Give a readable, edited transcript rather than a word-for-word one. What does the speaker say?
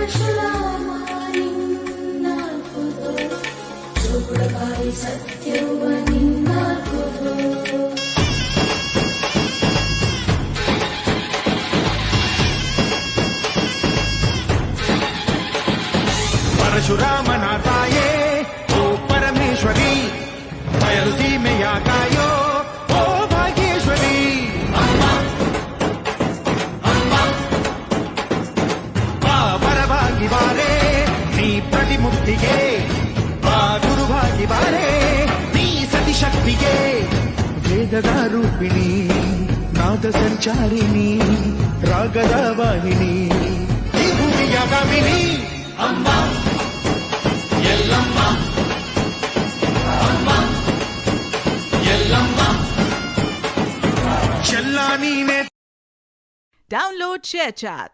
ಪರಶುರಾಮ ನಿನ್ನಾಲ್ಕುದು ಜೋಗುಳಬಾಯಿ ಸತ್ಯವ ನಿನ್ನಾಲ್ಕುದು ಪರಶುರಾಮನ ತಾಯೇ ಓ ಪರಮೇಶ್ವರಿ ಬಯಲು ಸೀಮೆಯ ಕಾಯೋ ಓ ಭಾಗ್ಯೇಶ್ವರಿ ಪರವಾಗಿ ಬಾರೆ ನೀ ಪ್ರತಿಮುಕ್ತಿಗೆ ಗುರುವಾಗಿ ಬಾರೆ ನೀ ಸತಿಶಕ್ತಿಗೆ ವೇದದ ರೂಪಿಣಿ ನಾದ ಸಂಚಾರಿಣಿ ರಾಗದ ವಾಹಿನಿ ಈ ಭೂಮಿಯ ಗಾಮಿನಿ ಅಮ್ಮ ಎಲ್ಲಮ್ಮ ಅಮ್ಮ ಎಲ್ಲಮ್ಮ ಚೆಲ್ಲ ನೀನೆ Download ShareChat.